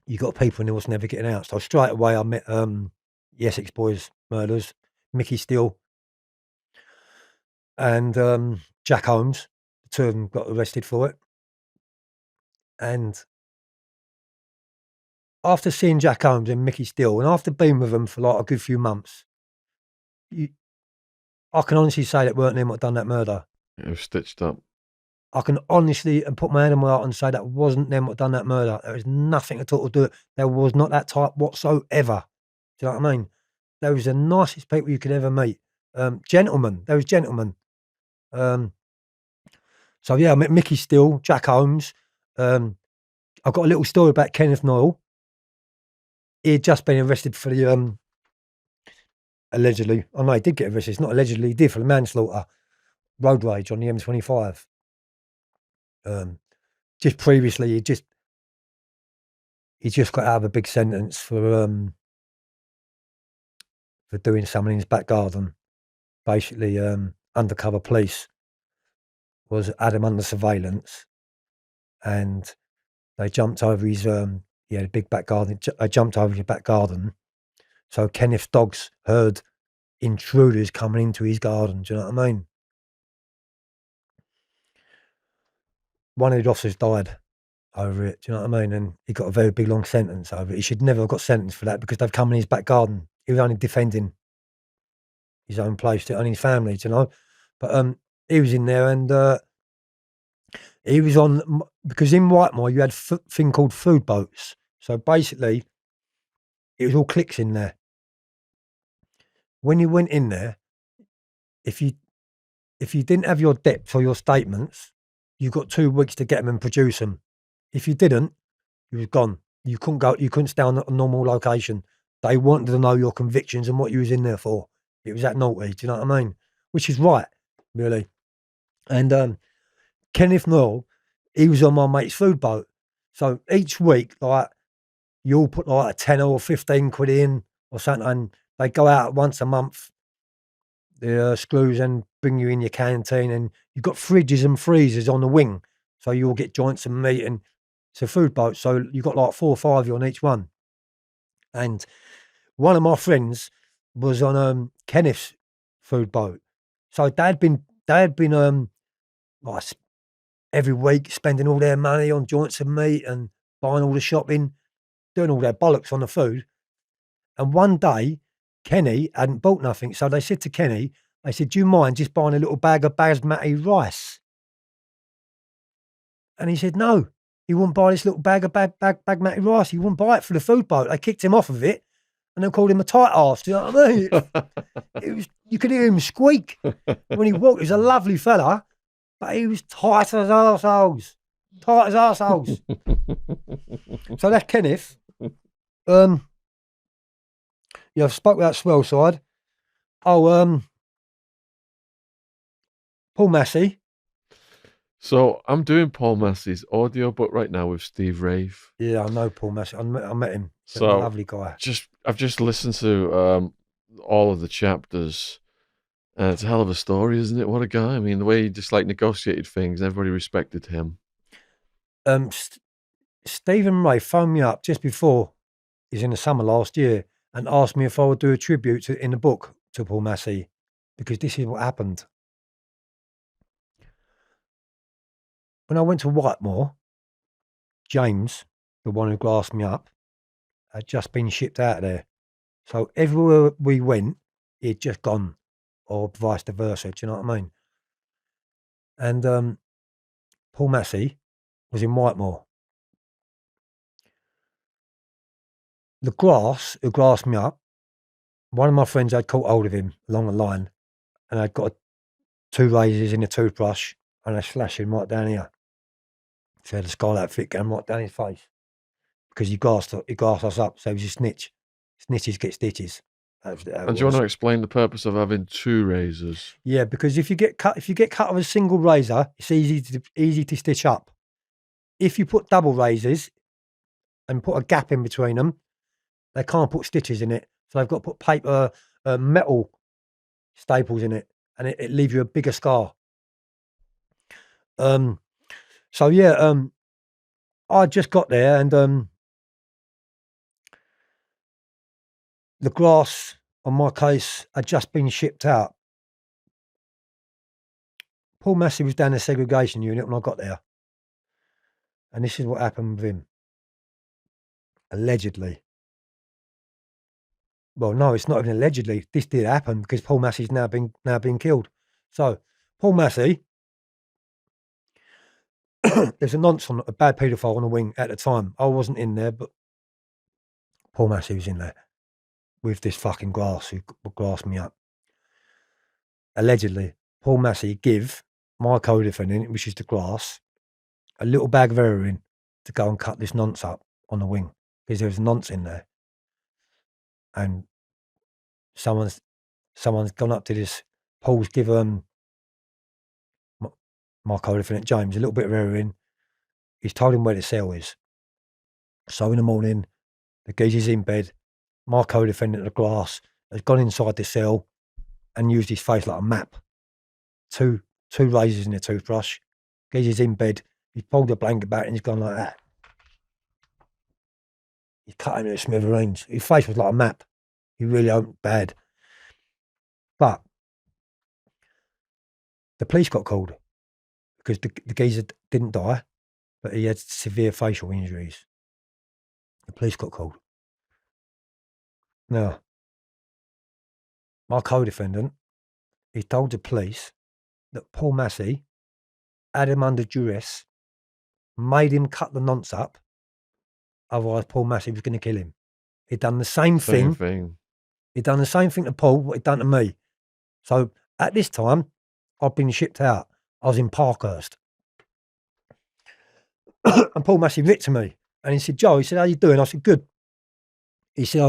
you got people in there was never getting out. So straight away I met the Essex boys murderers, Mickey Steele and Jack Holmes. The two of them got arrested for it. And after seeing Jack Holmes and Mickey Steele, and after being with them for like a good few months, I can honestly say that weren't them what done that murder. It was stitched up. I can honestly and put my hand on my heart and say that wasn't them what done that murder. There was nothing at all to do it. There was not that type whatsoever. Do you know what I mean? They was the nicest people you could ever meet. Gentlemen. They was gentlemen. So yeah, I met Mickey Steele, Jack Holmes. I've got a little story about Kenneth Noye. He had just been arrested for the allegedly. I know he did get arrested. It's not allegedly. He did for the manslaughter, road rage on the M25. Just previously, he just got out of a big sentence for doing something in his back garden. Basically, undercover police had him under surveillance, and they jumped over his he had a big back garden. They jumped over his back garden, so Kenneth's dogs heard intruders coming into his garden. Do you know what I mean? One of the officers died over it. Do you know what I mean? And he got a very big long sentence over it. He should never have got sentenced for that because they've come in his back garden. He was only defending his own place, only his family, you know. But he was in there, and he was on, because in Whitemore you had a thing called food boats. So basically, it was all cliques in there. When you went in there, if you didn't have your depth or your statements, you got 2 weeks to get them and produce them. If you didn't, you was gone. You couldn't go. You couldn't stay on a normal location. They wanted to know your convictions and what you was in there for. It was that naughty. Do you know what I mean? Which is right, really. And Kenneth Noye, he was on my mate's food boat. So each week, like, you all put like a 10 or 15 quid in or something, and they go out once a month, the screws, and bring you in your canteen, and you've got fridges and freezers on the wing. So you all get joints and meat, and it's a food boat. So you've got like 4 or 5 on each one. And one of my friends was on Kenneth's food boat. So they had been like every week spending all their money on joints of meat and buying all the shopping, doing all their bollocks on the food. And one day, Kenny hadn't bought nothing. So they said to Kenny, they said, "Do you mind just buying a little bag of basmati rice?" And he said, no, he wouldn't buy this little bag of basmati rice. He wouldn't buy it for the food boat. They kicked him off of it, and they called him a tight arse. Do you know what I mean? It was, you could hear him squeak when he walked. He was a lovely fella, but he was tight as arseholes. Tight as arseholes. So that's Kenneth. Yeah, I've spoke about Swell Side. Oh, Paul Massey. So I'm doing Paul Massey's audiobook right now with Steve Rave. Yeah, I know Paul Massey. I met him. He's a So lovely guy. I've just listened to all of the chapters. And it's a hell of a story, isn't it? What a guy. I mean, the way he just like negotiated things, everybody respected him. Stephen Ray phoned me up just before, he's in the summer last year, and asked me if I would do a tribute in the book to Paul Massey, because this is what happened. When I went to Whitemore, James, the one who glassed me up, had just been shipped out of there. So everywhere we went, he'd just gone, or vice versa. Do you know what I mean? And Paul Massey was in Whitemore. The who glassed me up, one of my friends had caught hold of him along the line, and I'd got 2 razors in a toothbrush, and I slashed him right down here. So the skull outfit going right down his face, because he gassed us up. So he was a snitch. Snitches get stitches. And do you want to explain the purpose of having 2 razors? Yeah, because if you get cut with a single razor, it's easy to stitch up. If you put double razors and put a gap in between them, they can't put stitches in it. So they've got to put paper, metal staples in it, and it leaves you a bigger scar. So yeah, I just got there, and the grass on my case had just been shipped out. Paul Massey was down the segregation unit when I got there. And this is what happened with him. Allegedly. Well, no, it's not even allegedly. This did happen because Paul Massey's now been killed. So, Paul Massey, there's a nonce on a bad paedophile on the wing at the time. I wasn't in there, but Paul Massey was in there with this fucking grass who grassed me up. Allegedly, Paul Massey give my co-defendant, which is the grass, a little bag of heroin to go and cut this nonce up on the wing because there was a nonce in there. And someone's gone up to this. Paul's given my co-defendant James a little bit of heroin. He's told him where the cell is. So in the morning, the geezer's in bed. My co-defendant, the glass, has gone inside the cell and used his face like a map. Two razors and a toothbrush. Geezer's in bed. He's pulled the blanket back and he's gone like that. He's cut him into smithereens. His face was like a map. He really opened bad. But the police got called because the geezer didn't die, but he had severe facial injuries. The police got called. Now, my co-defendant, he told the police that Paul Massey had him under duress, made him cut the nonce up, otherwise Paul Massey was going to kill him. He'd done the same thing. He'd done the same thing to Paul, what he'd done to me. So at this time, I'd been shipped out. I was in Parkhurst. And Paul Massey writ to me. And he said, Joe, he said, how you doing? I said, good. He said,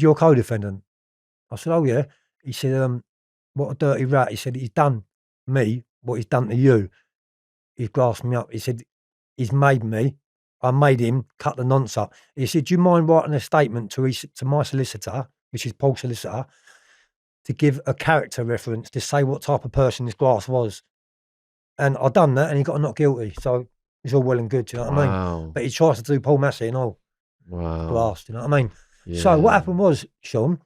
you're a co-defendant. I said, oh yeah. He said, what a dirty rat. He said, he's done me what he's done to you. He's grasped me up. He said, he's made me. I made him cut the nonce up. He said, do you mind writing a statement to my solicitor, which is Paul's solicitor, to give a character reference to say what type of person this glass was? And I done that and he got not guilty. So it's all well and good, do you know what I mean? But he tries to do Paul Massey and all. Glass, do you know what I mean? Yeah. So what happened was, Shaun,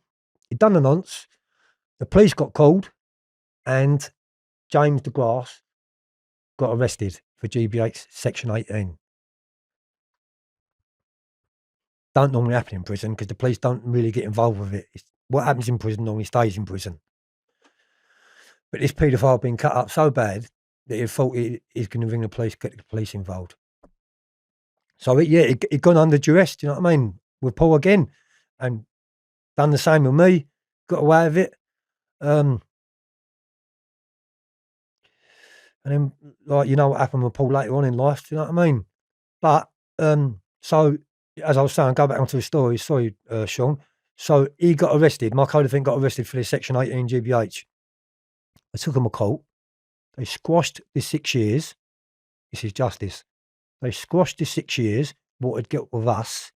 he'd done the nonce, the police got called, and James de Grasse got arrested for GBH Section 18. Don't normally happen in prison because the police don't really get involved with it. What happens in prison normally stays in prison. But this paedophile had been cut up so bad that he thought he's going to ring the police, get the police involved. So he'd gone under duress, do you know what I mean, with Paul again, and done the same with me, got away with it. And then, like, you know what happened with Paul later on in life, do you know what I mean? But, so, as I was saying, go back onto the story, sorry, Shaun. So he got arrested, my co-defendant got arrested for this Section 18 GBH. I took him to court. They squashed the 6 years. This is justice. They squashed the 6 years, what had got with us,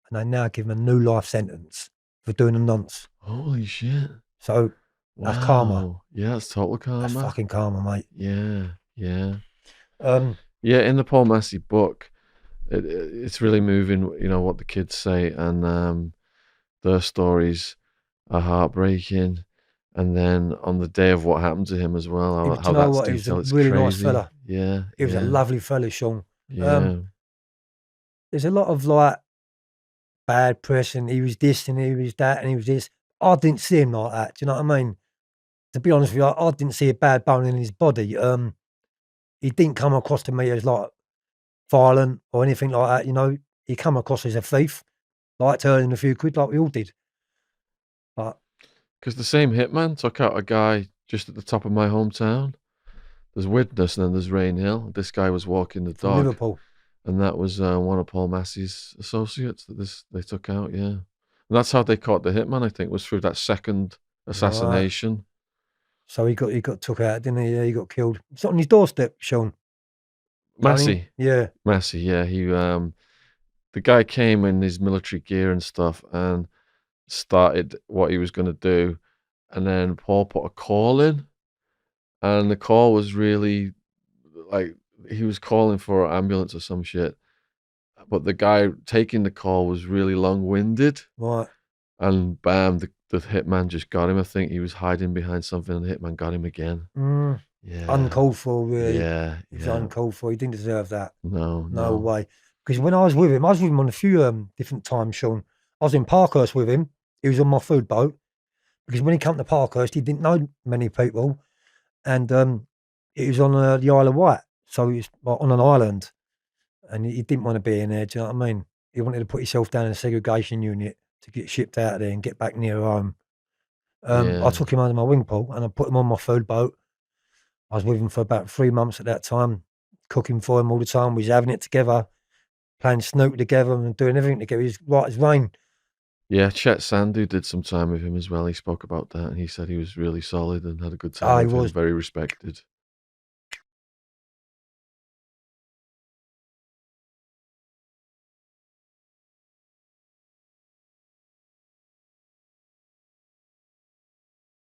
and they now give him a new life sentence for doing a nonce. Holy shit. So, that's karma. Yeah, that's total karma. That's fucking karma, mate. Yeah. Yeah, in the Paul Massey book, it's really moving, you know, what the kids say, and their stories are heartbreaking. And then on the day of what happened to him as well, how that's detailed, it's really crazy. Nice fella. Yeah. He was a lovely fella, Shaun. Yeah. There's a lot of like bad press, and he was this and he was that and he was this. I didn't see him like that. Do you know what I mean? To be honest with you, I didn't see a bad bone in his body. He didn't come across to me as like violent or anything like that. You know, he come across as a thief, like turning a few quid, like we all did. But because the same hitman took out a guy just at the top of my hometown. There's Widnes and then there's Rainhill. This guy was walking the dog. Liverpool. And that was one of Paul Massey's associates that they took out, yeah. And that's how they caught the hitman, I think, was through that second assassination. Right. So he got took out, didn't he? Yeah, he got killed. It's not on his doorstep, Shaun. Massey. Yeah. Massey, yeah. He the guy came in his military gear and stuff and started what he was going to do, and then Paul put a call in, and the call was really like he was calling for an ambulance or some shit, but the guy taking the call was really long-winded, right? and bam, the hitman just got him. I think he was hiding behind something, and the hitman got him again. Yeah, Uncalled for, really. yeah, It was yeah. uncalled for. He didn't deserve that. No, No no. way. Because when I was with him on a few different times, Shaun. I was in Parkhurst with him. He was on my food boat. Because when he came to Parkhurst, he didn't know many people. And it was on the Isle of Wight. So he was like, on an island. And he didn't want to be in there. Do you know what I mean? He wanted to put himself down in a segregation unit to get shipped out of there and get back near home. I Yeah, took him under my wing, Paul, and I put him on my food boat. I was with him for about 3 months at that time, cooking for him all the time. We was having it together, playing snooker together and doing everything together. He's right as rain. yeah. Chet Sandhu did some time with him as well. He spoke about that, and he said he was really solid and had a good time He with him. was. Very respected.